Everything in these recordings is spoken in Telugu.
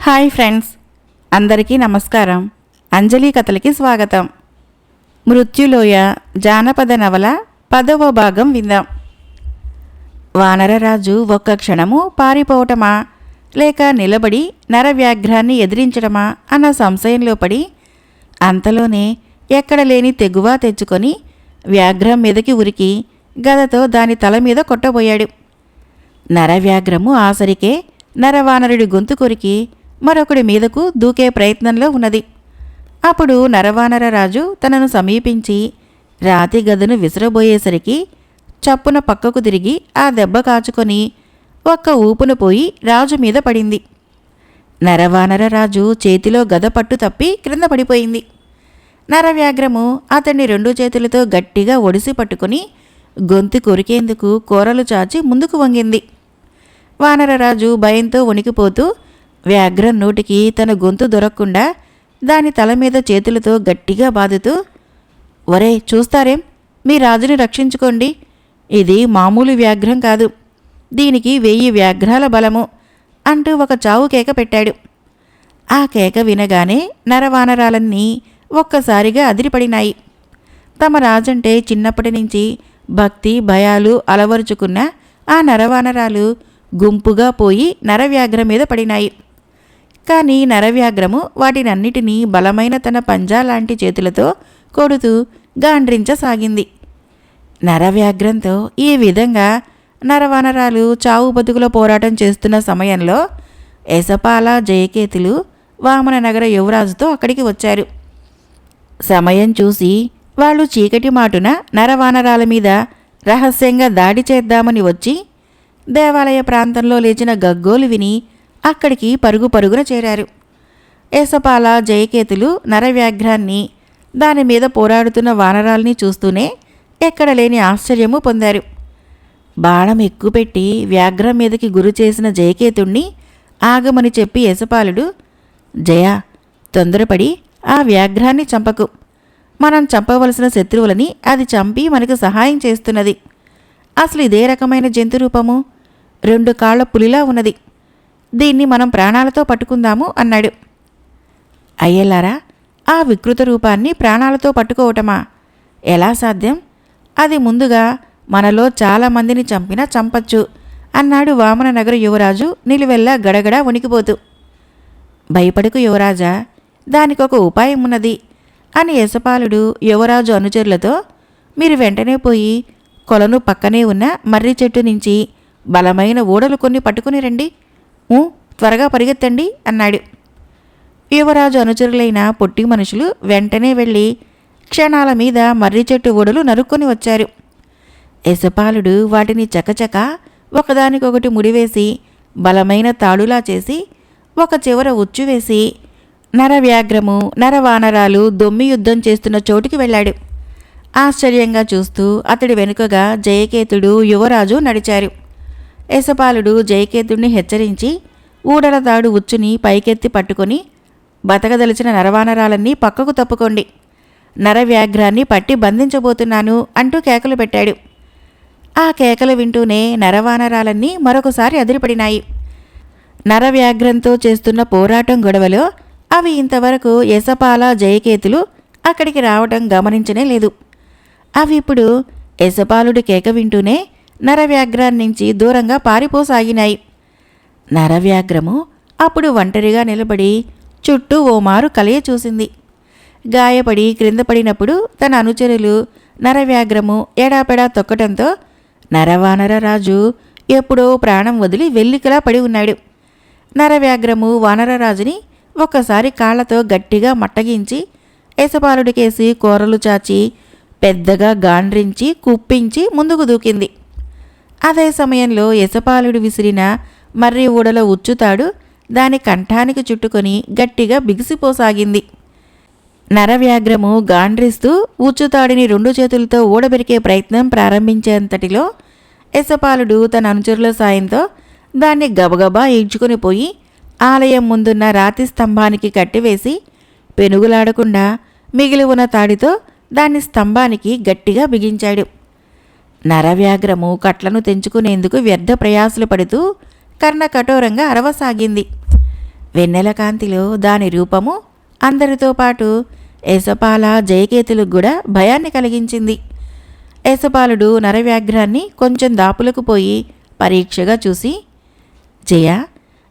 హాయ్ ఫ్రెండ్స్, అందరికీ నమస్కారం. అంజలి కథలకి స్వాగతం. మృత్యులోయ జానపద నవల 10వ భాగం విందాం. వానరరాజు ఒక్క క్షణము పారిపోవటమా లేక నిలబడి నరవ్యాఘ్రాన్ని ఎదిరించడమా అన్న సంశయంలో పడి అంతలోనే ఎక్కడ లేని తెగువ తెచ్చుకొని వ్యాఘ్రం మీదకి ఉరికి గదతో దాని తల మీద కొట్టబోయాడు. నరవ్యాఘ్రము ఆసరికే నరవానరుడి గొంతు కొరికి మరొకడి మీదకు దూకే ప్రయత్నంలో ఉన్నది. అప్పుడు నరవానరరాజు తనను సమీపించి రాతి గదను విసిరబోయేసరికి చప్పున పక్కకు తిరిగి ఆ దెబ్బ కాచుకొని ఒక్క ఊపున పోయి రాజు మీద పడింది. నరవానరరాజు చేతిలో గద పట్టు తప్పి క్రింద పడిపోయింది. నరవ్యాఘ్రము అతన్ని 2 చేతులతో గట్టిగా ఒడిసి పట్టుకుని గొంతు కొరికేందుకు కూరలు చాచి ముందుకు వంగింది. వానరరాజు భయంతో వణికిపోతూ వ్యాఘ్రం నోటికి తన గొంతు దొరకకుండా దాని తల మీద చేతులతో గట్టిగా బాదుతూ, ఒరే చూస్తారేం, మీ రాజుని రక్షించుకోండి, ఇది మామూలు వ్యాఘ్రం కాదు, దీనికి 1000 వ్యాఘ్రాల బలము అంటూ ఒక చావు కేక పెట్టాడు. ఆ కేక వినగానే నరవానరాలన్నీ ఒక్కసారిగా అదిరిపడినాయి. తమ రాజంటే చిన్నప్పటి నుంచి భక్తి భయాలు అలవరుచుకున్న ఆ నరవానరాలు గుంపుగా పోయి నరవ్యాఘ్రం మీద పడినాయి. కానీ నరవ్యాఘ్రము వాటినన్నిటినీ బలమైన తన పంజా లాంటి చేతులతో కొడుతూ గాండ్రించసాగింది. నరవ్యాఘ్రంతో ఈ విధంగా నరవానరాలు చావు బతుకుల పోరాటం చేస్తున్న సమయంలో యశపాల జయకేతులు వామననగర యువరాజుతో అక్కడికి వచ్చారు. సమయం చూసి వాళ్ళు చీకటి మాటున నరవానరాల మీద రహస్యంగా దాడి చేద్దామని వచ్చి దేవాలయ ప్రాంతంలో లేచిన గగ్గోలు విని అక్కడికి పరుగు పరుగున చేరారు. యశపాల జయకేతులు నరవ్యాఘ్రాన్ని దానిమీద పోరాడుతున్న వానరాల్ని చూస్తూనే ఎక్కడ లేని ఆశ్చర్యము పొందారు. బాణం ఎక్కుపెట్టి వ్యాఘ్రం మీదకి గురి చేసిన జయకేతుణ్ణి ఆగమని చెప్పి యశపాలుడు, జయ, తొందరపడి ఆ వ్యాఘ్రాన్ని చంపకు, మనం చంపవలసిన శత్రువులని అది చంపి మనకు సహాయం చేస్తున్నది. అసలు ఇదే రకమైన జంతు రూపము 2 కాళ్ల పులిలా ఉన్నది, దీన్ని మనం ప్రాణాలతో పట్టుకుందాము అన్నాడు. అయ్యలారా, ఆ వికృత రూపాన్ని ప్రాణాలతో పట్టుకోవటమా? ఎలా సాధ్యం? అది ముందుగా మనలో చాలామందిని చంపినా చంపచ్చు అన్నాడు వామననగర యువరాజు నిలువెల్లా గడగడ వణికిపోతూ. భయపడకు యువరాజా, దానికొక ఉపాయం ఉన్నది అని యశపాలుడు యువరాజు అనుచరులతో, మీరు వెంటనే పోయి కొలను పక్కనే ఉన్న మర్రి చెట్టు నుంచి బలమైన ఊడలు కొన్ని పట్టుకుని రండి, త్వరగా పరిగెత్తండి అన్నాడు. యువరాజు అనుచరులైన పొట్టి మనుషులు వెంటనే వెళ్ళి క్షణాల మీద మర్రి చెట్టు ఊడలు నరుక్కొని వచ్చారు. యశపాలుడు వాటిని చకచక ఒకదానికొకటి ముడివేసి బలమైన తాడులా చేసి ఒక చివర ఉచ్చు వేసి నరవ్యాఘ్రము నరవానరాలు దొమ్మి యుద్ధం చేస్తున్న చోటుకి వెళ్ళాడు. ఆశ్చర్యంగా చూస్తూ అతడి వెనుకగా జయకేతుడు యువరాజు నడిచారు. యశపాలుడు జయకేతుడిని హెచ్చరించి ఊడల తాడు ఉచ్చుని పైకెత్తి పట్టుకొని, బతకదలిచిన నరవానరాలన్నీ పక్కకు తప్పుకోండి, నరవ్యాఘ్రాన్ని పట్టి బంధించబోతున్నాను అంటూ కేకలు పెట్టాడు. ఆ కేకలు వింటూనే నరవానరాలన్నీ మరొకసారి అదిరిపడినాయి. నరవ్యాఘ్రంతో చేస్తున్న పోరాటం గొడవలో అవి ఇంతవరకు యశపాల జయకేతులు అక్కడికి రావటం గమనించనే లేదు. అవి ఇప్పుడు యశపాలుడి కేక వింటూనే నరవ్యాఘ్రాన్నించి దూరంగా పారిపోసాగినాయి. నరవ్యాఘ్రము అప్పుడు ఒంటరిగా నిలబడి చుట్టూ ఓమారు కలయ చూసింది. గాయపడి క్రింద పడినప్పుడు తన అనుచరులు నరవ్యాఘ్రము ఎడాపెడా తొక్కటంతో నరవానరరాజు ఎప్పుడో ప్రాణం వదిలి వెల్లికలా పడి ఉన్నాడు. నరవ్యాఘ్రము వానరరాజుని ఒక్కసారి కాళ్లతో గట్టిగా మట్టగించి యశపాలుడికేసి కూరలు చాచి పెద్దగా గాండ్రించి కుప్పించి ముందుకు దూకింది. అదే సమయంలో యశపాలుడు విసిరిన మర్రి ఊడల ఉచ్చుతాడు దాని కంఠానికి చుట్టుకొని గట్టిగా బిగిసిపోసాగింది. నరవ్యాఘ్రము గాండ్రిస్తూ ఉచ్చుతాడిని 2 చేతులతో ఊడబెరికే ప్రయత్నం ప్రారంభించేంతటిలో యశపాలుడు తన అనుచరుల సాయంతో దాన్ని గబగబా ఈడ్చుకుని పోయి ఆలయం ముందున్న రాతి స్తంభానికి కట్టివేసి పెనుగులాడకుండా మిగిలి ఉన్న తాడితో దాన్ని స్తంభానికి గట్టిగా బిగించాడు. నరవ్యాఘ్రము కట్లను తెంచుకునేందుకు వ్యర్థ ప్రయాసలు పడుతూ కర్ణ కఠోరంగా అరవసాగింది. వెన్నెల కాంతిలో దాని రూపము అందరితో పాటు యశపాల జయకేతులకు కూడా భయాన్ని కలిగించింది. యశపాలుడు నరవ్యాఘ్రాన్ని కొంచెం దాపులకు పోయి పరీక్షగా చూసి, జయ,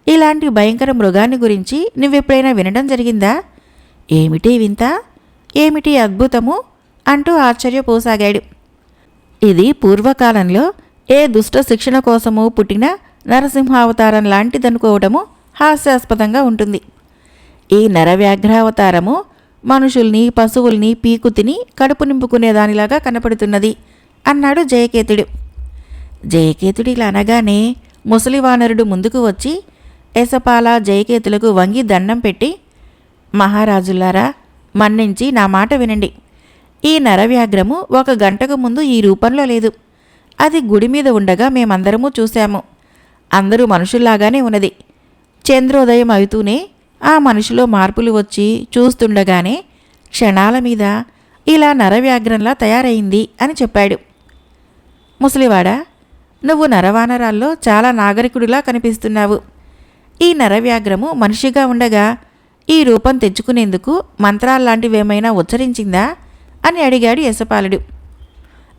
ఇలాంటి భయంకర మృగాన్ని గురించి నువ్వెప్పుడైనా వినడం జరిగిందా? ఏమిటి వింత, ఏమిటి అద్భుతము అంటూ ఆశ్చర్యపోసాగాడు. ఇది పూర్వకాలంలో ఏ దుష్ట శిక్షణ కోసమూ పుట్టిన నరసింహావతారం లాంటిదనుకోవడము హాస్యాస్పదంగా ఉంటుంది. ఈ నరవ్యాఘ్రావతారము మనుషుల్ని పశువుల్ని పీకు తిని కడుపు నింపుకునేదానిలాగా కనపడుతున్నది అన్నాడు జయకేతుడు. జయకేతుడు ఇలా అనగానే ముసలివానరుడు ముందుకు వచ్చి యశపాల జయకేతులకు వంగి దండం పెట్టి, మహారాజులారా, మన్నించి నా మాట వినండి. ఈ నరవ్యాఘ్రము 1 గంటకు ముందు ఈ రూపంలో లేదు. అది గుడి మీద ఉండగా మేమందరము చూశాము. అందరూ మనుషుల్లాగానే ఉన్నది. చంద్రోదయం అవుతూనే ఆ మనిషిలో మార్పులు వచ్చి చూస్తుండగానే క్షణాల మీద ఇలా నరవ్యాఘ్రంలా తయారైంది అని చెప్పాడు. ముసలివాడా, నువ్వు నరవానరాల్లో చాలా నాగరికుడిలా కనిపిస్తున్నావు. ఈ నరవ్యాఘ్రము మనిషిగా ఉండగా ఈ రూపం తెచ్చుకునేందుకు మంత్రాల్లాంటివేమైనా ఉచ్చరించిందా అని అడిగాడు యశపాలుడు.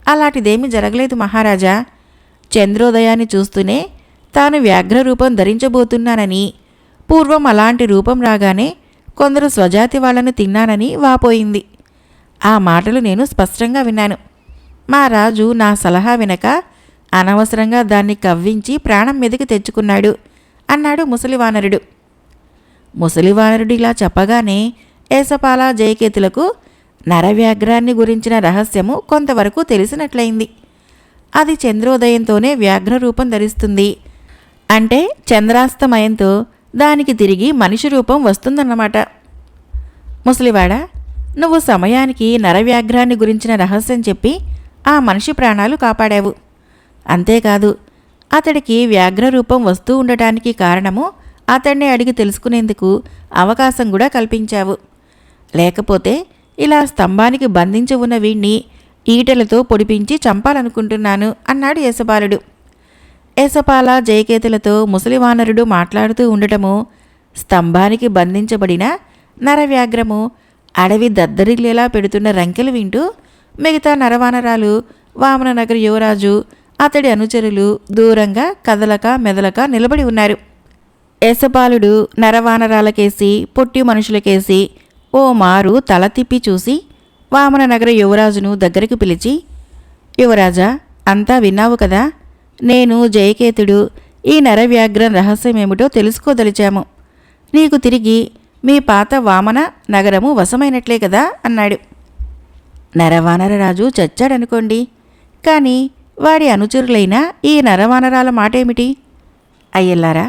అలాంటిదేమీ జరగలేదు మహారాజా. చంద్రోదయాన్ని చూస్తూనే తాను వ్యాఘ్ర రూపం ధరించబోతున్నానని, పూర్వం అలాంటి రూపం రాగానే కొందరు స్వజాతి వాళ్లను తిన్నానని వాపోయింది. ఆ మాటలు నేను స్పష్టంగా విన్నాను. మా రాజు నా సలహా వినక అనవసరంగా దాన్ని కవ్వించి ప్రాణం మీదకి తెచ్చుకున్నాడు అన్నాడు ముసలివానరుడు. ముసలివానరుడు ఇలా చెప్పగానే యశపాల జయకేతులకు నరవ్యాఘ్రాన్ని గురించిన రహస్యము కొంతవరకు తెలిసినట్లయింది. అది చంద్రోదయంతోనే వ్యాఘ్ర రూపం ధరిస్తుంది. అంటే చంద్రాస్తమయంతో దానికి తిరిగి మనిషి రూపం వస్తుందన్నమాట. ముసలివాడా, నువ్వు సమయానికి నరవ్యాఘ్రాన్ని గురించిన రహస్యం చెప్పి ఆ మనిషి ప్రాణాలు కాపాడావు. అంతేకాదు, అతడికి వ్యాఘ్ర రూపం వస్తూ ఉండటానికి కారణము అతన్ని అడిగి తెలుసుకునేందుకు అవకాశం కూడా కల్పించావు. లేకపోతే ఇలా స్తంభానికి బంధించి ఉన్న వీణ్ణి ఈటెలతో పొడిపించి చంపాలనుకుంటున్నాను అన్నాడు యశపాలుడు. యశపాల జయకేతులతో ముసలివానరుడు మాట్లాడుతూ ఉండటము, స్తంభానికి బంధించబడిన నరవ్యాఘ్రము అడవి దద్దరిల్లేలా పెడుతున్న రంకెలు వింటూ మిగతా నరవానరాలు, వామననగర యువరాజు, అతడి అనుచరులు దూరంగా కదలక మెదలక నిలబడి ఉన్నారు. యశపాలుడు నరవానరాలకేసి పొట్టి మనుషులకేసి ఓ మారు తల తిప్పి చూసి వామననగర యువరాజును దగ్గరికి పిలిచి, యువరాజా, అంతా విన్నావు కదా? నేను జయకేతుడు ఈ నరవ్యాఘ్రం రహస్యమేమిటో తెలుసుకోదలిచాము. నీకు తిరిగి మీ పాత వామన నగరము వశమైనట్లే కదా అన్నాడు. నరవానరరాజు చచ్చాడనుకోండి, కానీ వాడి అనుచరులైన ఈ నరవానరాల మాటేమిటి? అయ్యల్లారా,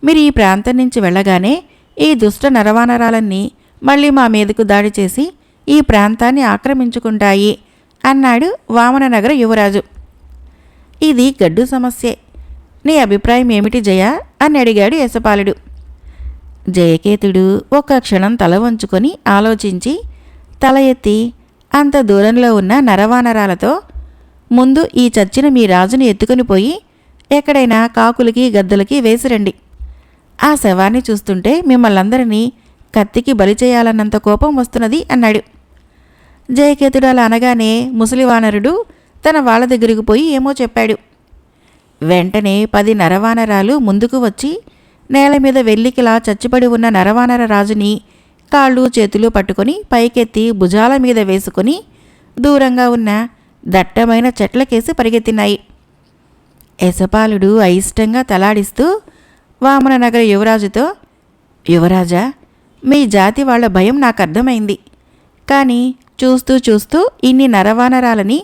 మీరు ఈ ప్రాంతం నుంచి వెళ్ళగానే ఈ దుష్ట నరవానరాలన్నీ మళ్ళీ మా మీదకు దాడి చేసి ఈ ప్రాంతాన్ని ఆక్రమించుకుంటాయి అన్నాడు వామననగర యువరాజు. ఇది గడ్డు సమస్యే. నీ అభిప్రాయం ఏమిటి జయ అని అడిగాడు యశపాలుడు. జయకేతుడు ఒక్క క్షణం తల వంచుకొని ఆలోచించి తల ఎత్తి అంత దూరంలో ఉన్న నరవానరాలతో, ముందు ఈ చచ్చిన మీ రాజుని ఎత్తుకుని పోయి ఎక్కడైనా కాకులకి గద్దలకి వేసిరండి. ఆ శవాన్ని చూస్తుంటే మిమ్మల్నందరినీ కత్తికి బలి చేయాలన్నంత కోపం వస్తున్నది అన్నాడు. జయకేతుడు అలా అనగానే ముసలివానరుడు తన వాళ్ళ దగ్గరికి పోయి ఏమో చెప్పాడు. వెంటనే 10 నరవానరాలు ముందుకు వచ్చి నేల మీద వెల్లికిలా చచ్చిపడి ఉన్న నరవానర రాజుని కాళ్ళు చేతులు పట్టుకొని పైకెత్తి భుజాల మీద వేసుకొని దూరంగా ఉన్న దట్టమైన చెట్లకేసి పరిగెత్తినాయి. యశపాలుడు అయిష్టంగా తలాడిస్తూ వామననగర యువరాజుతో, యువరాజా, మీ జాతి వాళ్ల భయం నాకు అర్థమైంది. కానీ చూస్తూ చూస్తూ ఇన్ని నరవానరాలని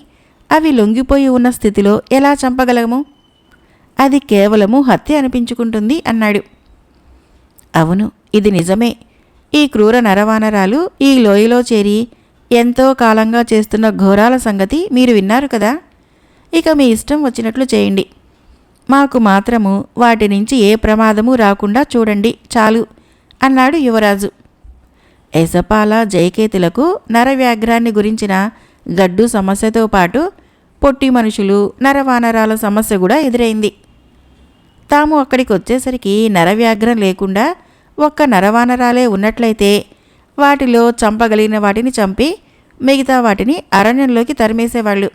అవి లొంగిపోయి ఉన్న స్థితిలో ఎలా చంపగలము? అది కేవలము హత్య అనిపించుకుంటుంది అన్నాడు. అవును, ఇది నిజమే. ఈ క్రూర నరవానరాలు ఈ లోయలో చేరి ఎంతో కాలంగా చేస్తున్న ఘోరాల సంగతి మీరు విన్నారు కదా. ఇక మీ ఇష్టం వచ్చినట్లు చేయండి. మాకు మాత్రము వాటి నుంచి ఏ ప్రమాదము రాకుండా చూడండి చాలు అన్నాడు యువరాజు. యశపాల జయకేతులకు నరవ్యాఘ్రాన్ని గురించిన గడ్డు సమస్యతో పాటు పొట్టి మనుషులు నరవానరాల సమస్య కూడా ఎదురైంది. తాము అక్కడికి వచ్చేసరికి నరవ్యాఘ్రం లేకుండా ఒక్క నరవానరాలే ఉన్నట్లయితే వాటిలో చంపగలిగిన వాటిని చంపి మిగతా వాటిని అరణ్యంలోకి తరిమేసేవాళ్ళు.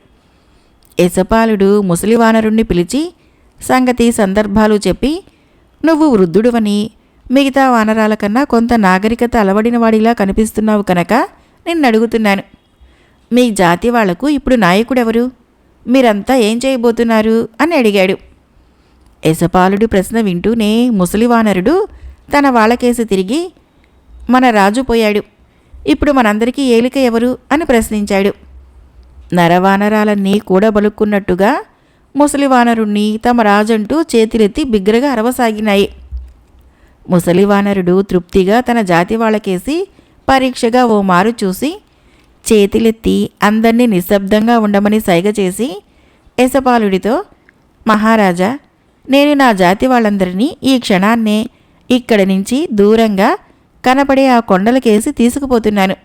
యశపాలుడు ముసలివానరుణ్ణి పిలిచి సంగతి సందర్భాలు చెప్పి, నువ్వు వృద్ధుడువని మిగతా వానరాల కన్నా కొంత నాగరికత అలవడిన వాడిలా కనిపిస్తున్నావు కనుక నిన్నడుగుతున్నాను. మీ జాతి వాళ్లకు ఇప్పుడు నాయకుడెవరు? మీరంతా ఏం చేయబోతున్నారు అని అడిగాడు. యశపాలుడి ప్రశ్న వింటూనే ముసలివానరుడు తన వాళ్ళకేసి తిరిగి, మన రాజు పోయాడు, ఇప్పుడు మనందరికీ ఏలిక ఎవరు అని ప్రశ్నించాడు. నరవానరాలన్నీ కూడబలుక్కున్నట్టుగా ముసలివానరుణ్ణి తమ రాజంటూ చేతులెత్తి బిగ్గరగా అరవసాగినాయి. ముసలివానరుడు తృప్తిగా తన జాతి వాళ్ళకేసి పరీక్షగా ఓ మారు చూసి చేతులెత్తి అందర్నీ నిశ్శబ్దంగా ఉండమని సైగ చేసి యశపాలుడితో, మహారాజా, నేను నా జాతి వాళ్ళందరినీ ఈ క్షణాన్నే ఇక్కడి నుంచి దూరంగా కనపడే ఆ కొండలకేసి తీసుకుపోతున్నాను.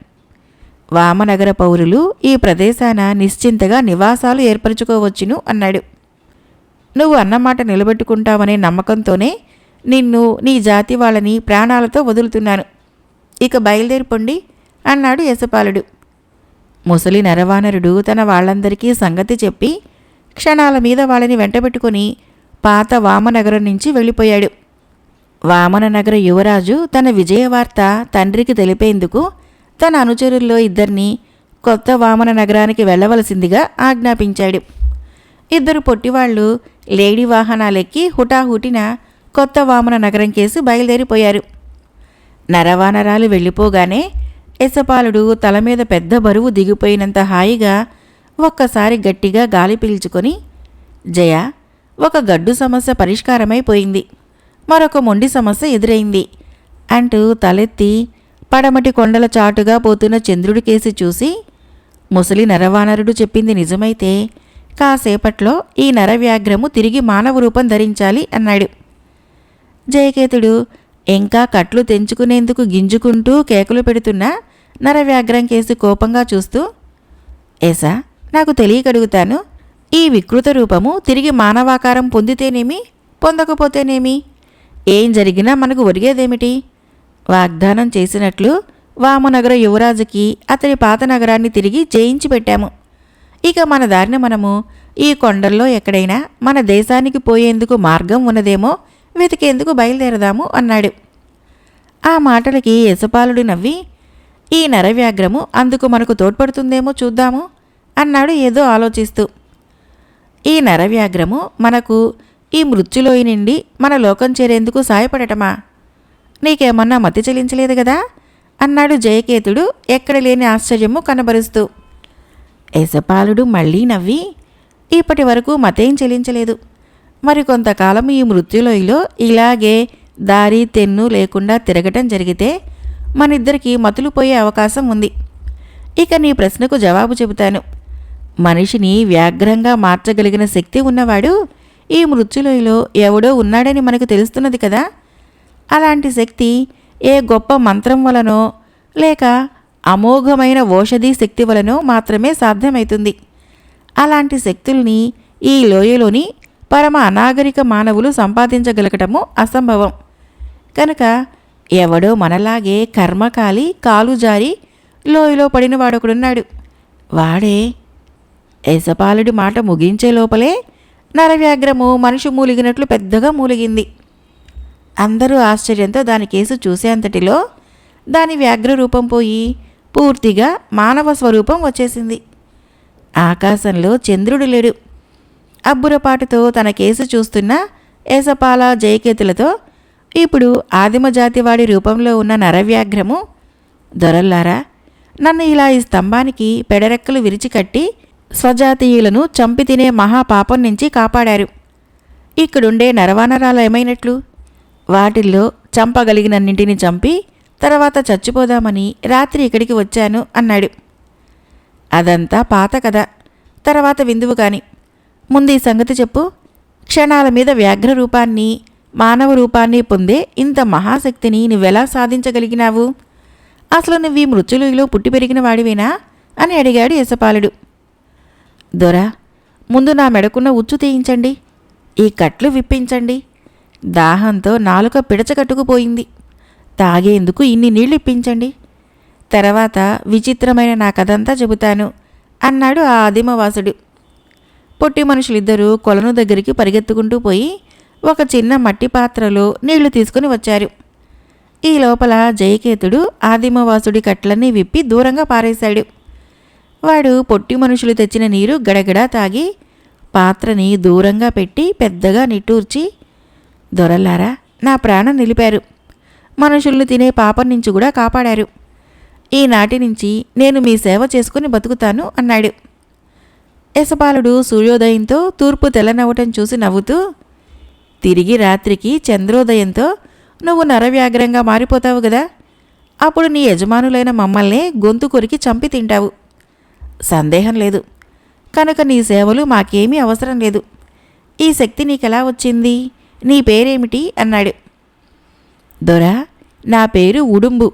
వామనగర పౌరులు ఈ ప్రదేశాన నిశ్చింతగా నివాసాలు ఏర్పరచుకోవచ్చును అన్నాడు. నువ్వు అన్నమాట నిలబెట్టుకుంటావనే నమ్మకంతోనే నిన్ను, నీ జాతి వాళ్ళని ప్రాణాలతో వదులుతున్నాను. ఇక బయలుదేరిపోండి అన్నాడు యశపాలుడు. ముసలి నరవానరుడు తన వాళ్ళందరికీ సంగతి చెప్పి క్షణాల మీద వాళ్ళని వెంటబెట్టుకుని పాత వామనగరం నుంచి వెళ్ళిపోయాడు. వామననగర యువరాజు తన విజయవార్త తండ్రికి తెలిపేందుకు తన అనుచరుల్లో ఇద్దరిని కొత్త వామన నగరానికి వెళ్ళవలసిందిగా ఆజ్ఞాపించాడు. ఇద్దరు పొట్టివాళ్లు లేడీ వాహనాలెక్కి హుటాహుటిన కొత్త వామన నగరం కేసి బయలుదేరిపోయారు. నరవానరాలు వెళ్ళిపోగానే యశపాలుడు తల మీద పెద్ద బరువు దిగిపోయినంత హాయిగా ఒక్కసారి గట్టిగా గాలి పీల్చుకొని, జయ, ఒక గడ్డు సమస్య పరిష్కారమైపోయింది, మరొక మొండి సమస్య ఎదురైంది అంటూ తలెత్తి పడమటి కొండల చాటుగా పోతున్న చంద్రుడికేసి చూసి, ముసలి నరవానరుడు చెప్పింది నిజమైతే కాసేపట్లో ఈ నరవ్యాఘ్రము తిరిగి మానవ రూపం ధరించాలి అన్నాడు. జయకేతుడు ఇంకా కట్లు తెంచుకునేందుకు గింజుకుంటూ కేకలు పెడుతున్న నరవ్యాఘ్రం కేసి కోపంగా చూస్తూ, ఏసా, నాకు తెలియకడుగుతాను, ఈ వికృత రూపము తిరిగి మానవాకారం పొందితేనేమి, పొందకపోతేనేమి? ఏం జరిగినా మనకు ఒరిగేదేమిటి? వాగ్దానం చేసినట్లు వామనగర యువరాజుకి అతని పాత నగరాన్ని తిరిగి జయించి పెట్టాము. ఇక మన దారిన మనము ఈ కొండల్లో ఎక్కడైనా మన దేశానికి పోయేందుకు మార్గం ఉన్నదేమో వెతికేందుకు బయలుదేరదాము అన్నాడు. ఆ మాటలకి యశపాలుడు నవ్వి, ఈ నరవ్యాఘ్రము అందుకు మనకు తోడ్పడుతుందేమో చూద్దాము అన్నాడు ఏదో ఆలోచిస్తూ. ఈ నరవ్యాఘ్రము మనకు ఈ మృత్యులోయ నుండి మన లోకం చేరేందుకు సాయపడటమా? నీకేమన్నా మతి చెలించలేదు కదా అన్నాడు జయకేతుడు ఎక్కడ లేని ఆశ్చర్యము కనబరుస్తూ. యశపాలుడు మళ్ళీ నవ్వి, ఇప్పటి వరకు మతేం చెలించలేదు, మరికొంతకాలం ఈ మృత్యులోయలో ఇలాగే దారి తెన్ను లేకుండా తిరగటం జరిగితే మనిద్దరికీ మతులు పోయే అవకాశం ఉంది. ఇక నీ ప్రశ్నకు జవాబు చెబుతాను. మనిషిని వ్యాఘ్రంగా మార్చగలిగిన శక్తి ఉన్నవాడు ఈ మృత్యులోయలో ఎవడో ఉన్నాడని మనకు తెలుస్తున్నది కదా. అలాంటి శక్తి ఏ గొప్ప మంత్రం వలనో లేక అమోఘమైన ఓషధీ శక్తి వలనో మాత్రమే సాధ్యమవుతుంది. అలాంటి శక్తుల్ని ఈ లోయలోని పరమ అనాగరిక మానవులు సంపాదించగలగటము అసంభవం. కనుక ఎవడో మనలాగే కర్మకాలి కాలు జారి లోయలో పడిన వాడొకడున్నాడు, వాడే. యశపాలుడి మాట ముగించే లోపలే నరవ్యాఘ్రము మనిషి మూలిగినట్లు పెద్దగా మూలిగింది. అందరూ ఆశ్చర్యంతో దాని కేసు చూసేంతటిలో దాని వ్యాఘ్ర రూపం పోయి పూర్తిగా మానవ స్వరూపం వచ్చేసింది. ఆకాశంలో చంద్రుడు లేడు. అబ్బురపాటుతో తన కేసు చూస్తున్న యశపాల జయకేతులతో ఇప్పుడు ఆదిమజాతివాడి రూపంలో ఉన్న నరవ్యాఘ్రము, దొరల్లారా, నన్ను ఇలా ఈ స్తంభానికి పెడరెక్కలు విరిచికట్టి స్వజాతీయులను చంపి తినే మహాపాపం నుంచి కాపాడారు. ఇక్కడుండే నరవానరాలు ఏమైనట్లు? వాటిల్లో చంపగలిగినన్నింటిని చంపి తర్వాత చచ్చిపోదామని రాత్రి ఇక్కడికి వచ్చాను అన్నాడు. అదంతా పాత కథ, తర్వాత విందువు కాని. ముందు ఈ సంగతి చెప్పు. క్షణాల మీద వ్యాఘ్ర రూపాన్ని మానవ రూపాన్ని పొందే ఇంత మహాశక్తిని నువ్వెలా సాధించగలిగినావు? అసలు నువ్వు ఈ మృత్యులులో పుట్టి పెరిగిన వాడివేనా అని అడిగాడు యశపాలుడు. దొరా, ముందు నా మెడకున్న ఉచ్చు తీయించండి, ఈ కట్లు విప్పించండి. దాహంతో నాలుక పిడచకట్టుకుపోయింది. తాగేందుకు ఇన్ని నీళ్ళు ఇప్పించండి. తర్వాత విచిత్రమైన నా కథంతా చెబుతాను అన్నాడు ఆ ఆదిమవాసుడు. పొట్టి మనుషులిద్దరూ కొలను దగ్గరికి పరిగెత్తుకుంటూ పోయి ఒక చిన్న మట్టి పాత్రలో నీళ్లు తీసుకుని వచ్చారు. ఈ లోపల జయకేతుడు ఆదిమవాసుడి కట్లన్నీ విప్పి దూరంగా పారేశాడు. వాడు పొట్టి మనుషులు తెచ్చిన నీరు గడగడా తాగి పాత్రని దూరంగా పెట్టి పెద్దగా నిట్టూర్చి, దొరల్లారా, నా ప్రాణం నిలిపారు. మనుషుల్ని తినే పాపం నుంచి కూడా కాపాడారు. ఈనాటి నుంచి నేను మీ సేవ చేసుకుని బతుకుతాను అన్నాడు. యశపాలుడు సూర్యోదయంతో తూర్పు తెల్లనవ్వటం చూసి నవ్వుతూ, తిరిగి రాత్రికి చంద్రోదయంతో నువ్వు నరవ్యాఘ్రంగా మారిపోతావు కదా, అప్పుడు నీ యజమానులైన మమ్మల్నే గొంతు కొరికి చంపి తింటావు. సందేహం లేదు. కనుక నీ సేవలు మాకేమీ అవసరం లేదు. ఈ శక్తి నీకెలా వచ్చింది? నీ పేరేమిటి అన్నాడు. దొరా, నా పేరు ఉడుంబు.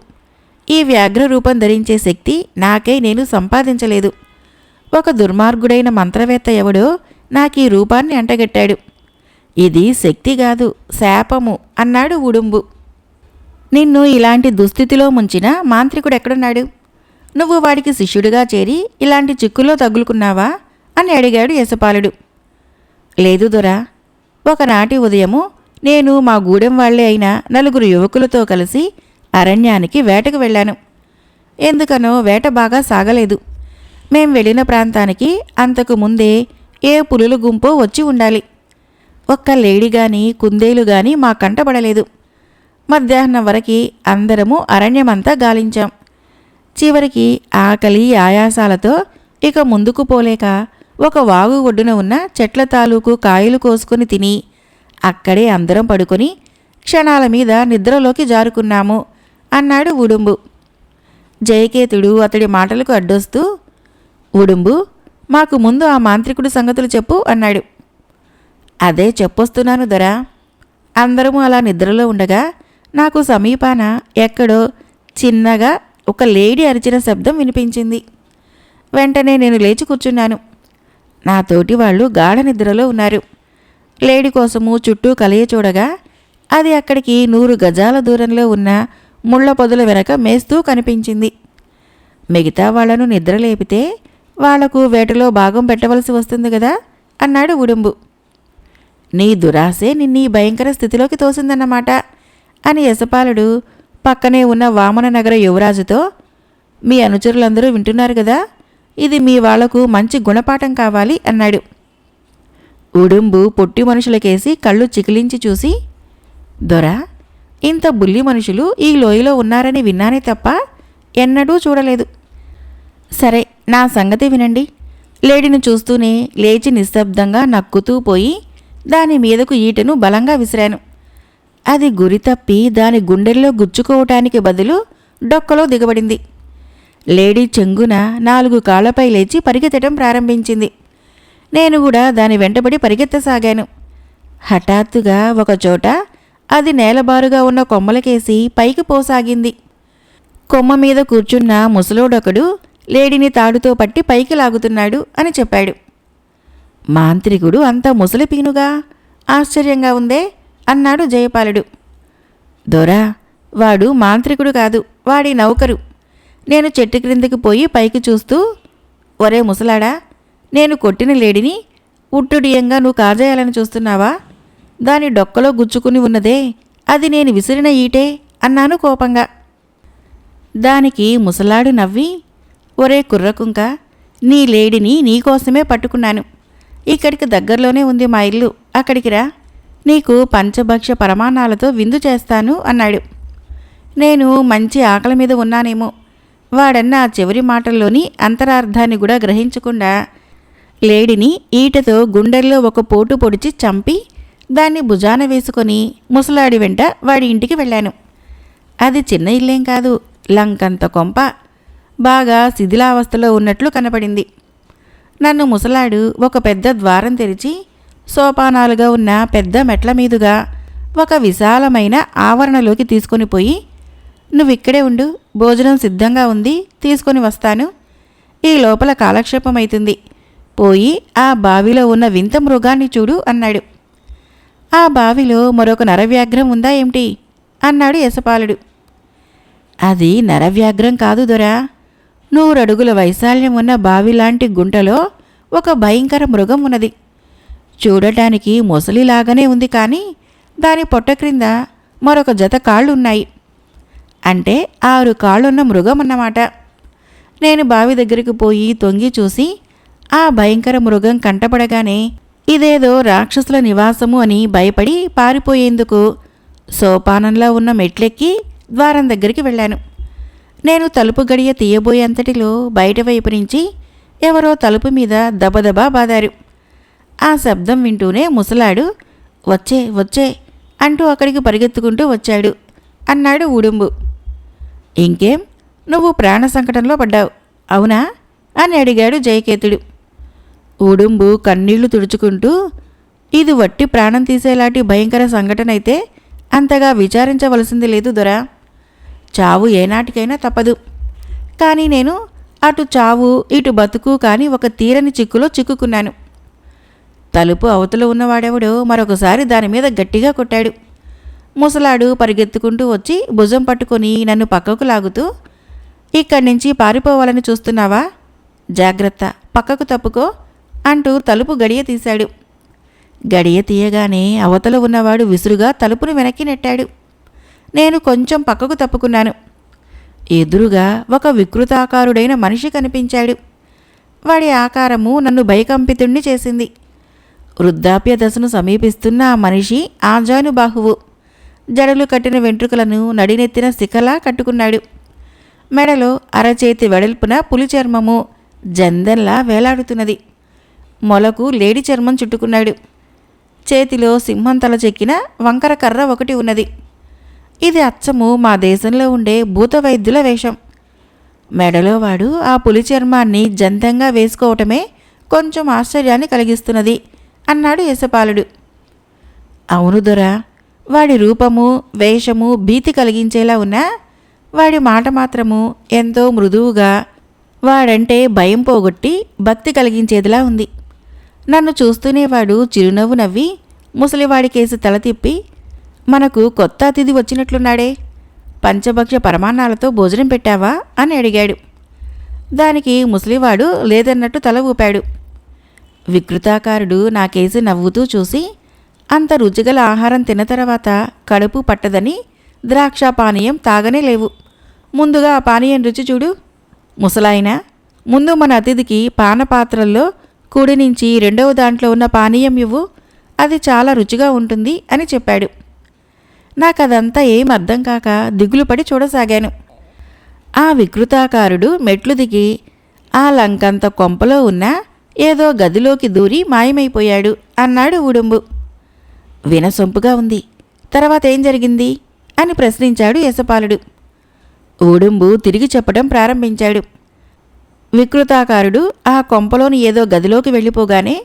ఈ వ్యాఘ్ర రూపం ధరించే శక్తి నాకై నేను సంపాదించలేదు. ఒక దుర్మార్గుడైన మంత్రవేత్త ఎవడో నాకీ రూపాన్ని అంటగట్టాడు. ఇది శక్తి కాదు, శాపము అన్నాడు ఉడుంబు. నిన్ను ఇలాంటి దుస్థితిలో ముంచిన మాంత్రికుడెక్కడున్నాడు? నువ్వు వాడికి శిష్యుడిగా చేరి ఇలాంటి చిక్కుల్లో తగులుకున్నావా అని అడిగాడు యశపాలుడు. లేదు దొరా, ఒకనాటి ఉదయము నేను మా గూడెం వాళ్లే అయిన 4 యువకులతో కలిసి అరణ్యానికి వేటకు వెళ్ళాను. ఎందుకనో వేట బాగా సాగలేదు. మేం వెళ్ళిన ప్రాంతానికి అంతకు ముందే ఏ పులుల గుంపో వచ్చి ఉండాలి. ఒక్క లేడి గాని కుందేలు గాని మా కంటపడలేదు. మధ్యాహ్నం వరకు అందరము అరణ్యమంతా గాలించాం. చివరికి ఆకలి ఆయాసాలతో ఇక ముందుకు పోలేక ఒక వాగు ఒడ్డున ఉన్న చెట్ల తాలూకు కాయలు కోసుకుని తిని అక్కడే అందరం పడుకొని క్షణాల మీద నిద్రలోకి జారుకున్నాము అన్నాడు ఉడుంబు. జయకేతుడు అతడి మాటలకు అడ్డొస్తూ, ఉడుంబు, మాకు ముందు ఆ మాంత్రికుడి సంగతులు చెప్పు అన్నాడు. అదే చెప్పొస్తున్నాను దొరా. అందరము అలా నిద్రలో ఉండగా నాకు సమీపాన ఎక్కడో చిన్నగా ఒక లేడీ అరిచిన శబ్దం వినిపించింది. వెంటనే నేను లేచి కూర్చున్నాను. నా తోటి వాళ్ళు గాఢ నిద్రలో ఉన్నారు. లేడీ కోసము చుట్టూ కలయ చూడగా అది అక్కడికి 100 గజాల దూరంలో ఉన్న ముళ్ల పొదల వెనక మేస్తూ కనిపించింది. మిగతా వాళ్లను నిద్రలేపితే వాళ్లకు వేటలో భాగం పెట్టవలసి వస్తుంది కదా అన్నాడు ఉడుంబు. నీ దురాశే నిన్నీ భయంకర స్థితిలోకి తోసిందన్నమాట అని యశపాలుడు పక్కనే ఉన్న వామన నగర యువరాజుతో, మీ అనుచరులందరూ వింటున్నారు కదా, ఇది మీ వాళ్లకు మంచి గుణపాఠం కావాలి అన్నాడు. ఉడుంబు పొట్టి మనుషులకేసి కళ్ళు చికిలించి చూసి, దొరా, ఇంత బుల్లి మనుషులు ఈ లోయలో ఉన్నారని విన్నానే తప్ప ఎన్నడూ చూడలేదు. సరే, నా సంగతి వినండి. లేడిని చూస్తూనే లేచి నిశ్శబ్దంగా నక్కుతూ పోయి దాని మీదకు ఈటెను బలంగా విసిరాను. అది గురి తప్పి దాని గుండెల్లో గుచ్చుకోవటానికి బదులు డొక్కలో దిగబడింది. లేడీ చెంగున 4 కాళ్లపై లేచి పరిగెత్తడం ప్రారంభించింది. నేను కూడా దాని వెంటబడి పరిగెత్తసాగాను. హఠాత్తుగా ఒకచోట అది నేలబారుగా ఉన్న కొమ్మలకేసి పైకి పోసాగింది. కొమ్మ మీద కూర్చున్న ముసలోడొకడు లేడిని తాడుతో పట్టి పైకి లాగుతున్నాడు అని చెప్పాడు. మాంత్రికుడు అంత ముసలిపీనుగా? ఆశ్చర్యంగా ఉందే అన్నాడు జయపాలుడు. దొరా, వాడు మాంత్రికుడు కాదు, వాడి నౌకరు. నేను చెట్టు క్రిందికి పోయి పైకి చూస్తూ, ఒరే ముసలాడా, నేను కొట్టిన లేడిని ఉట్టుడియంగా నువ్వు కాజేయాలని చూస్తున్నావా? దాని డొక్కలో గుచ్చుకుని ఉన్నదే అది నేను విసిరిన ఈటే అన్నాను కోపంగా. దానికి ముసలాడు నవ్వి, ఒరే కుర్రకుంక, నీ లేడిని నీకోసమే పట్టుకున్నాను. ఇక్కడికి దగ్గరలోనే ఉంది మా ఇల్లు, అక్కడికి రా, నీకు పంచభక్ష పరమాణాలతో విందు చేస్తాను అన్నాడు. నేను మంచి ఆకలి మీద ఉన్నానేమో. వాడన్న ఆ చివరి మాటల్లోని అంతరార్థాన్ని కూడా గ్రహించకుండా లేడిని ఈటతో గుండెల్లో ఒక పోటు పొడిచి చంపి దాన్ని భుజాన వేసుకొని ముసలాడి వెంట వాడి ఇంటికి వెళ్ళాను. అది చిన్న ఇల్లేం కాదు, లంకంత కొంప. బాగా శిథిలావస్థలో ఉన్నట్లు కనపడింది. నన్ను ముసలాడు ఒక పెద్ద ద్వారం తెరిచి సోపానాలుగా ఉన్న పెద్ద మెట్ల మీదుగా ఒక విశాలమైన ఆవరణలోకి తీసుకొని పోయి, నువ్విక్కడే ఉండు, భోజనం సిద్ధంగా ఉంది, తీసుకొని వస్తాను. ఈ లోపల కాలక్షేపమైతుంది. పోయి ఆ బావిలో ఉన్న వింత మృగాన్ని చూడు అన్నాడు. ఆ బావిలో మరొక నరవ్యాఘ్రం ఉందా ఏమిటి అన్నాడు యశపాలుడు. అది నరవ్యాఘ్రం కాదు దొరా, 100 అడుగుల వైశాల్యం ఉన్న బావిలాంటి గుంటలో ఒక భయంకర మృగం ఉన్నది. చూడటానికి మొసలిలాగానే ఉంది, కానీ దాని పొట్ట క్రింద మరొక జత కాళ్ళున్నాయి. అంటే 6 కాళ్ళున్న మృగం అన్నమాట. నేను బావి దగ్గరికి పోయి తొంగి చూసి ఆ భయంకర మృగం కంటపడగానే ఇదేదో రాక్షసుల నివాసము అని భయపడి పారిపోయేందుకు సోపానంలో ఉన్న మెట్లెక్కి ద్వారం దగ్గరికి వెళ్ళాను. నేను తలుపు గడియ తీయబోయేంతటిలో బయట వైపు నుంచి ఎవరో తలుపు మీద దబదబా బాదారు. ఆ శబ్దం వింటూనే ముసలాడు వచ్చే వచ్చే అంటూ అక్కడికి పరిగెత్తుకుంటూ వచ్చాడు అన్నాడు ఉడుంబు. ఇంకేం, నువ్వు ప్రాణ సంకటంలో పడ్డావు అవునా అని అడిగాడు జయకేతుడు. ఉడుంబు కన్నీళ్లు తుడుచుకుంటూ, ఇది వట్టి ప్రాణం తీసేలాంటి భయంకర సంఘటన అయితే అంతగా విచారించవలసింది లేదు దొరా. చావు ఏనాటికైనా తప్పదు. కానీ నేను అటు చావు ఇటు బతుకు కాని ఒక తీరని చిక్కులో చిక్కుకున్నాను. తలుపు అవతల ఉన్నవాడెవడో మరొకసారి దాని మీద గట్టిగా కొట్టాడు. ముసలాడు పరిగెత్తుకుంటూ వచ్చి భుజం పట్టుకొని నన్ను పక్కకు లాగుతూ, ఇక్కడి నుంచి పారిపోవాలని చూస్తున్నావా? జాగ్రత్త, పక్కకు తప్పుకో అంటూ తలుపు గడియ తీశాడు. గడియ తీయగానే అవతల ఉన్నవాడు విసురుగా తలుపును వెనక్కి నెట్టాడు. నేను కొంచెం పక్కకు తప్పుకున్నాను. ఎదురుగా ఒక వికృతాకారుడైన మనిషి కనిపించాడు. వాడి ఆకారము నన్ను భయకంపితుణ్ణి చేసింది. వృద్ధాప్య దశను సమీపిస్తున్న ఆ మనిషి ఆజానుబాహువు. జడలు కట్టిన వెంట్రుకలను నడినెత్తిన శిఖలా కట్టుకున్నాడు. మెడలో అరచేతి వెడల్పున పులి చర్మము జందెంలా వేలాడుతున్నది. మొలకు లేడి చర్మం చుట్టుకున్నాడు. చేతిలో సింహం తల చెక్కిన వంకర కర్ర ఒకటి ఉన్నది. ఇది అచ్చము మా దేశంలో ఉండే భూత వైద్యుల వేషం. మెడలో వాడు ఆ పులి చర్మాన్ని జంతంగా వేసుకోవటమే కొంచెం ఆశ్చర్యాన్ని కలిగిస్తున్నది అన్నాడు యశపాలుడు. అవును దొరా, వాడి రూపము వేషము భీతి కలిగించేలా ఉన్నా వాడి మాట మాత్రము ఎంతో మృదువుగా, వాడంటే భయం పోగొట్టి భక్తి కలిగించేదిలా ఉంది. నన్ను చూస్తూనే వాడు చిరునవ్వు నవ్వి ముసలివాడి కేసి తల తిప్పి, మనకు కొత్త అతిథి వచ్చినట్లున్నాడే, పంచభక్ష పరమాన్నాలతో భోజనం పెట్టావా అని అడిగాడు. దానికి ముసలివాడు లేదన్నట్టు తల ఊపాడు. వికృతాకారుడు నా కేసి నవ్వుతూ చూసి, అంత రుచిగల ఆహారం తిన్న తర్వాత కడుపు పట్టదని ద్రాక్ష పానీయం తాగనే లేవు. ముందుగా ఆ పానీయం రుచి చూడు. ముసలాయన, ముందు మన అతిథికి పానపాత్రల్లో కుడి నుంచి 2వ దాంట్లో ఉన్న పానీయం ఇవ్వు, అది చాలా రుచిగా ఉంటుంది అని చెప్పాడు. నాకదంతా ఏం అర్థం కాక దిగులుపడి చూడసాగాను. ఆ వికృతాకారుడు మెట్లు దిగి ఆ లంకంత కొంపలో ఉన్న ఏదో గదిలోకి దూరి మాయమైపోయాడు అన్నాడు ఉడుంబు. వినసొంపుగా ఉంది. తర్వాత ఏం జరిగింది అని ప్రశ్నించాడు యశపాలుడు. ఉడుంబు తిరిగి చెప్పడం ప్రారంభించాడు. వికృతాకారుడు ఆ కొంపలోని ఏదో గదిలోకి వెళ్ళిపోగానే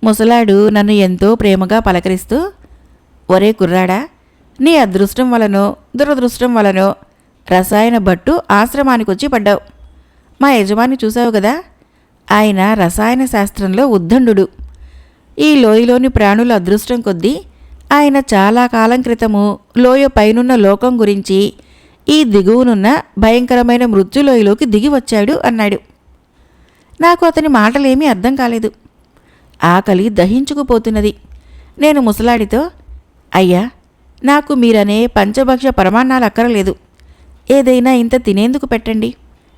ముసలాడు నన్ను ఎంతో ప్రేమగా పలకరిస్తూ, ఒరే కుర్రాడా, నీ అదృష్టం వలనో దురదృష్టం వలనో రసాయన భట్టు ఆశ్రమానికొచ్చి పడ్డావు. మా యజమాని చూశావు కదా, ఆయన రసాయన శాస్త్రంలో ఉద్దండు. ఈ లోయలోని ప్రాణుల అదృష్టం కొద్దీ ఆయన చాలా కాలం క్రితము లోయ పైనున్న లోకం గురించి ఈ దిగువనున్న భయంకరమైన మృత్యులోయలోకి దిగి వచ్చాడు అన్నాడు. నాకు అతని మాటలేమీ అర్థం కాలేదు. ఆకలి దహించుకుపోతున్నది. నేను ముసలాడితో, అయ్యా, నాకు మీరనే పంచభక్ష పరమాన్నాలు అక్కరలేదు. ఏదైనా ఇంత తినేందుకు పెట్టండి,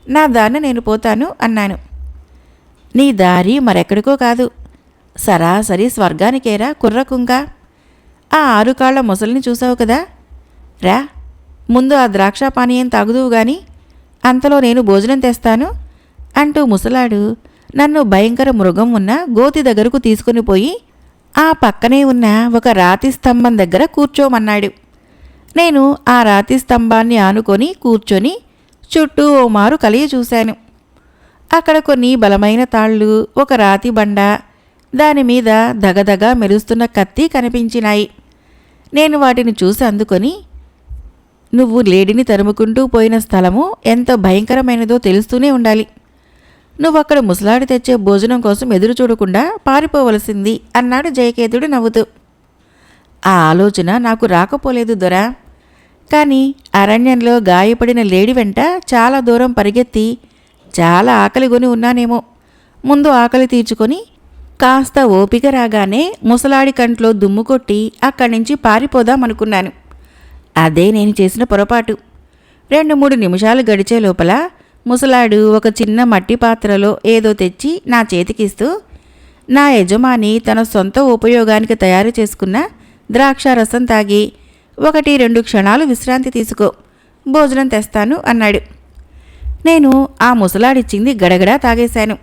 నా దారిన నేను పోతాను అన్నాను. నీ దారి మరెక్కడికో కాదు, సరాసరి స్వర్గానికేరా కుర్రకుంక. ఆ 6 కాళ్ల ముసలిని చూసావు కదా, రా, ముందు ఆ ద్రాక్ష పానీయం తాగుదువు గాని, అంతలో నేను భోజనం తెస్తాను అంటూ ముసలాడు నన్ను భయంకర మృగం ఉన్న గోతి దగ్గరకు తీసుకుని పోయి ఆ పక్కనే ఉన్న ఒక రాతి స్తంభం దగ్గర కూర్చోమన్నాడు. నేను ఆ రాతి స్తంభాన్ని ఆనుకొని కూర్చొని చుట్టూ ఓ మారు కలియ చూశాను. అక్కడ కొన్ని బలమైన తాళ్ళు, ఒక రాతి బండ, దానిమీద దగదగ మెరుస్తున్న కత్తి కనిపించినాయి. నేను వాటిని చూసి అందుకొని, నువ్వు లేడిని తరుముకుంటూ పోయిన స్థలము ఎంత భయంకరమైనదో తెలుస్తూనే ఉండాలి. నువ్వక్కడ ముసలాడి తెచ్చే భోజనం కోసం ఎదురు చూడకుండా పారిపోవలసింది అన్నాడు జయకేతుడు నవ్వుతూ. ఆ ఆలోచన నాకు రాకపోలేదు దొరా. కానీ అరణ్యంలో గాయపడిన లేడి వెంట చాలా దూరం పరిగెత్తి చాలా ఆకలిగొని ఉన్నానేమో. ముందు ఆకలి తీర్చుకొని కాస్త ఓపిక రాగానే ముసలాడి కంట్లో దుమ్ము కొట్టి అక్కడి నుంచి పారిపోదామనుకున్నాను. అదే నేను చేసిన పొరపాటు. 2-3 నిమిషాలు గడిచే లోపల ముసలాడు ఒక చిన్న మట్టి పాత్రలో ఏదో తెచ్చి నా చేతికిస్తూ, నా యజమాని తన సొంత ఉపయోగానికి తయారు చేసుకున్న ద్రాక్షారసం తాగి 1-2 క్షణాలు విశ్రాంతి తీసుకో, భోజనం తెస్తాను అన్నాడు. నేను ఆ ముసలాడిచ్చింది గడగడా తాగేశాను.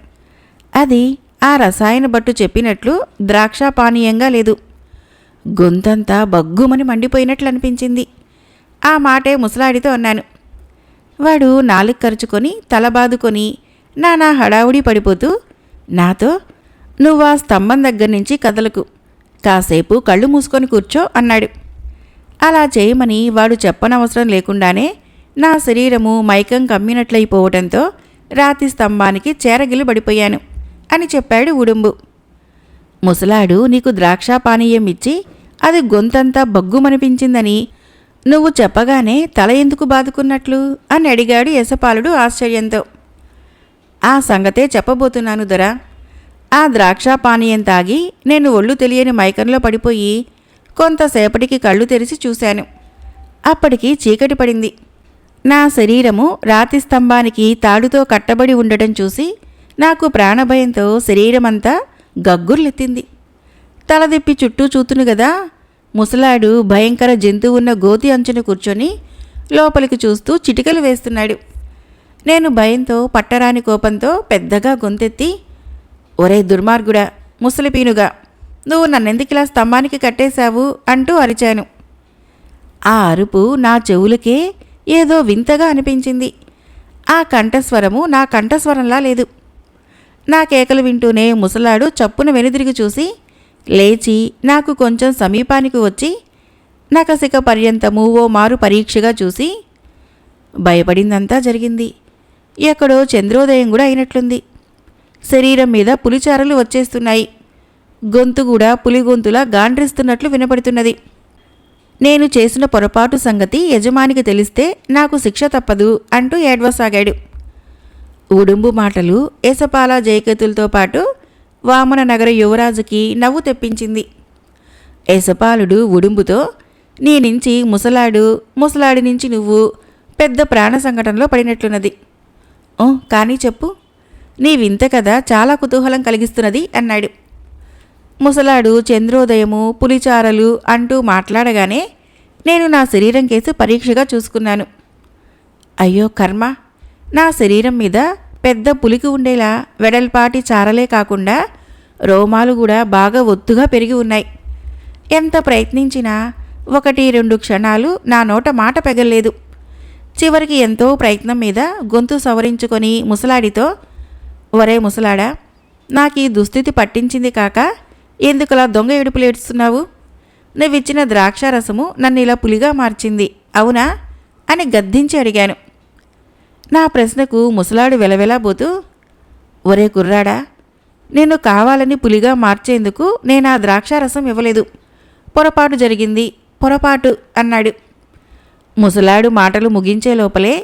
అది ఆ రసాయన భట్టు చెప్పినట్లు ద్రాక్ష పానీయంగా లేదు. గొంతంతా బగ్గుమని మండిపోయినట్లు అనిపించింది. ఆ మాటే ముసలాడితో అన్నాను. వాడు నాలుగు ఖర్చుకొని తలబాదుకొని నానా హడావుడి పడిపోతూ నాతో, నువ్వా స్తంభం దగ్గర నుంచి కదలకు, కాసేపు కళ్ళు మూసుకొని కూర్చో అన్నాడు. అలా చేయమని వాడు చెప్పనవసరం లేకుండానే నా శరీరము మైకం కమ్మినట్లయిపోవటంతో రాతి స్తంభానికి చేరగిలి పడిపోయాను అని చెప్పాడు ఉడుంబు. ముసలాడు నీకు ద్రాక్ష పానీయం ఇచ్చి అది గొంతంతా బగ్గుమనిపించిందని నువ్వు చెప్పగానే తల ఎందుకు బాదుకున్నట్లు అని అడిగాడు యశపాలుడు ఆశ్చర్యంతో. ఆ సంగతే చెప్పబోతున్నాను దొరా. ఆ ద్రాక్ష పానీయం తాగి నేను ఒళ్ళు తెలియని మైకంలో పడిపోయి కొంతసేపటికి కళ్ళు తెరిచి చూశాను. అప్పటికి చీకటి పడింది. నా శరీరము రాతి స్తంభానికి తాడుతో కట్టబడి ఉండటం చూసి నాకు ప్రాణభయంతో శరీరమంతా గగ్గుర్లెత్తింది. తలదిప్పి చుట్టూ చూతును గదా, ముసలాడు భయంకర జంతువున్న గోతి అంచున కూర్చొని లోపలికి చూస్తూ చిటికలు వేస్తున్నాడు. నేను భయంతో పట్టరాని కోపంతో పెద్దగా గొంతెత్తి, ఒరే దుర్మార్గుడా, ముసలిపీనుగా, నువ్వు నన్నెందుకిలా స్తంభానికి కట్టేశావు అంటూ అరిచాను. ఆ అరుపు నా చెవులకే ఏదో వింతగా అనిపించింది. ఆ కంఠస్వరము నా కంఠస్వరంలా లేదు. నా కేకలు వింటూనే ముసలాడు చప్పున వెనుదిరిగి చూసి లేచి నాకు కొంచెం సమీపానికి వచ్చి నకసిక పర్యంతము ఓ మారు పరీక్షగా చూసి, భయపడిందంతా జరిగింది. ఎక్కడో చంద్రోదయం కూడా అయినట్లుంది. శరీరం మీద పులిచారలు వచ్చేస్తున్నాయి. గొంతు కూడా పులి గొంతులా గాండ్రిస్తున్నట్లు వినపడుతున్నది. నేను చేసిన పొరపాటు సంగతి యజమానికి తెలిస్తే నాకు శిక్ష తప్పదు అంటూ ఏడ్వసాగాడు. ఉడుంబు మాటలు యశపాల జయకేతులతో పాటు వామన నగర యువరాజుకి నవ్వు తెప్పించింది. యశపాలుడు ఉడుంబుతో, నీ నుంచి ముసలాడి నుంచి నువ్వు పెద్ద ప్రాణ సంకటంలో పడినట్లున్నది. ఓ కానీ చెప్పు, నీ వింత కథ చాలా కుతూహలం కలిగిస్తున్నది అన్నాడు. ముసలాడు చంద్రోదయము పులిచారలు అంటూ మాట్లాడగానే నేను నా శరీరం కేసు పరీక్షగా చూసుకున్నాను. అయ్యో కర్మ, నా శరీరం మీద పెద్ద పులికి ఉండేలా వెడల్పాటి చారలే కాకుండా రోమాలు కూడా బాగా ఒత్తుగా పెరిగి ఉన్నాయి. ఎంత ప్రయత్నించినా 1-2 క్షణాలు నా నోట మాట పెగల్లేదు. చివరికి ఎంతో ప్రయత్నం మీద గొంతు సవరించుకొని ముసలాడితో, ఒరే ముసలాడా, నాకు ఈ దుస్థితి పట్టించింది కాక ఎందుకలా దొంగ ఏడుపులు ఏడుస్తున్నావు? నువ్విచ్చిన ద్రాక్షారసము నన్ను ఇలా పులిగా మార్చింది, అవునా అని గద్దించి అడిగాను. నా ప్రశ్నకు ముసలాడు వెలవెలాబోతూ, ఒరే కుర్రాడా, నేను కావాలని పులిగా మార్చేందుకు నేను ఆ ద్రాక్షారసం ఇవ్వలేదు. పొరపాటు జరిగింది, పొరపాటు అన్నాడు. ముసలాడు మాటలు ముగించే లోపలే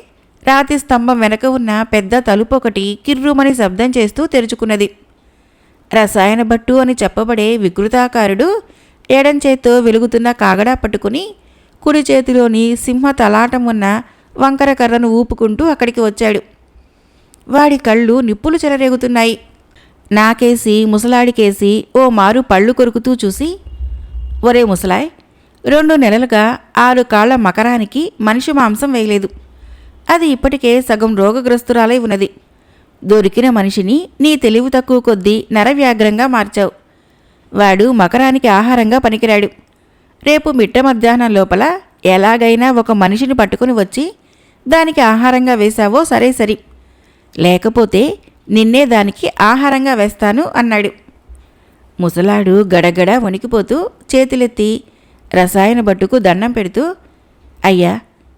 రాతి స్తంభం వెనక ఉన్న పెద్ద తలుపు ఒకటి కిర్రుమని శబ్దం చేస్తూ తెరుచుకున్నది. రసాయన భట్టు అని చెప్పబడే వికృతాకారుడు ఎడంచేత్తో వెలుగుతున్న కాగడా పట్టుకుని కుడి చేతిలోని సింహ తలాటం ఉన్న వంకర కర్రను ఊపుకుంటూ అక్కడికి వచ్చాడు. వాడి కళ్ళు నిప్పులు చెలరేగుతున్నాయి. నాకేసి ముసలాడికేసి ఓ మారు పళ్ళు కొరుకుతూ చూసి, ఒరే ముసలాయ్, 2 నెలలుగా 6 కాళ్ల మకరానికి మనిషి మాంసం వేయలేదు. అది ఇప్పటికే సగం రోగగ్రస్తురాలై ఉన్నది. దొరికిన మనిషిని నీ తెలివి తక్కువ కొద్దీ నరవ్యాగ్రంగా మార్చావు. వాడు మకరానికి ఆహారంగా పనికిరాడు. రేపు మిట్ట మధ్యాహ్నం లోపల ఎలాగైనా ఒక మనిషిని పట్టుకుని వచ్చి దానికి ఆహారంగా వేశావో సరే సరి, లేకపోతే నిన్నే దానికి ఆహారంగా వేస్తాను అన్నాడు. ముసలాడు గడగడ వణికిపోతూ చేతులెత్తి రసాయన భట్టుకు దండం పెడుతూ, అయ్యా,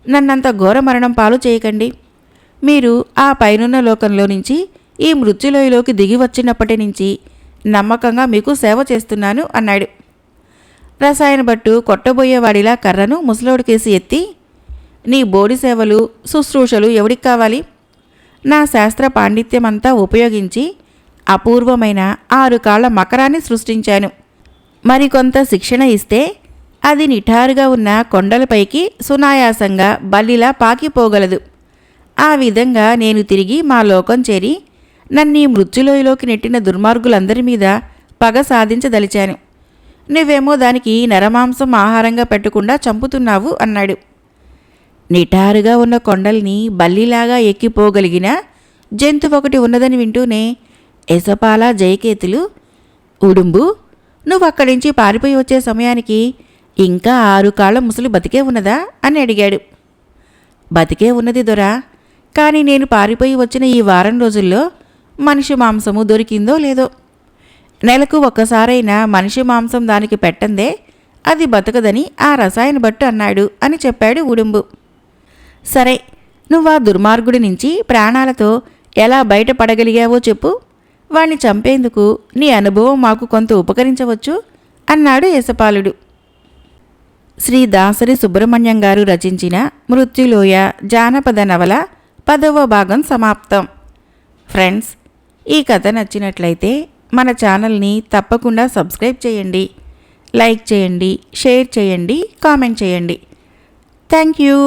నన్నంత ఘోర మరణం పాలు చేయకండి. మీరు ఆ పైనున్న లోకంలో నుంచి ఈ మృత్యులోయలోకి దిగి వచ్చినప్పటి నుంచి నమ్మకంగా మీకు సేవ చేస్తున్నాను అన్నాడు. రసాయన భట్టు కొట్టబోయేవాడిలా కర్రను ముసలోడికేసి ఎత్తి, నీ బోడి సేవలు శుశ్రూషలు ఎవడికి కావాలి? నా శాస్త్ర పాండిత్యమంతా ఉపయోగించి అపూర్వమైన 6 కాళ్ల మకరాన్ని సృష్టించాను. మరికొంత శిక్షణ ఇస్తే అది నిఠారుగా ఉన్న కొండలపైకి సునాయాసంగా బల్లిలా పాకిపోగలదు. ఆ విధంగా నేను తిరిగి మా లోకం చేరి నన్నీ మృత్యులోయలోకి నెట్టిన దుర్మార్గులందరి మీద పగ సాధించదలిచాను. నువ్వేమో దానికి నరమాంసం ఆహారంగా పెట్టకుండా చంపుతున్నావు అన్నాడు. నిటారుగా ఉన్న కొండల్ని బల్లిలాగా ఎక్కిపోగలిగిన జంతువొకటి ఉన్నదని వింటూనే యశపాల, జయకేతులు, ఉడుంబు, నువ్వక్కడించి పారిపోయి వచ్చే సమయానికి ఇంకా 6 కాళ్ల ముసలి బతికే ఉన్నదా అని అడిగాడు. బతికే ఉన్నది దొరా, కానీ నేను పారిపోయి వచ్చిన ఈ వారం రోజుల్లో మనిషి మాంసము దొరికిందో లేదో. నెలకు ఒక్కసారైనా మనిషి మాంసం దానికి పెట్టందే అది బతకదని ఆ రసాయన భట్టు అన్నాడు అని చెప్పాడు ఉడుంబు. సరే, నువ్వా దుర్మార్గుడి నుంచి ప్రాణాలతో ఎలా బయటపడగలిగావో చెప్పు. వాణ్ణి చంపేందుకు నీ అనుభవం మాకు కొంత ఉపకరించవచ్చు అన్నాడు యశపాలుడు. శ్రీ దాసరి సుబ్రహ్మణ్యం గారు రచించిన మృత్యులోయ జానపద నవల 10వ భాగం సమాప్తం. ఫ్రెండ్స్, ఈ కథ నచ్చినట్లయితే మన ఛానల్ని తప్పకుండా సబ్స్క్రైబ్ చేయండి, లైక్ చేయండి, షేర్ చేయండి, కామెంట్ చేయండి. Thank you.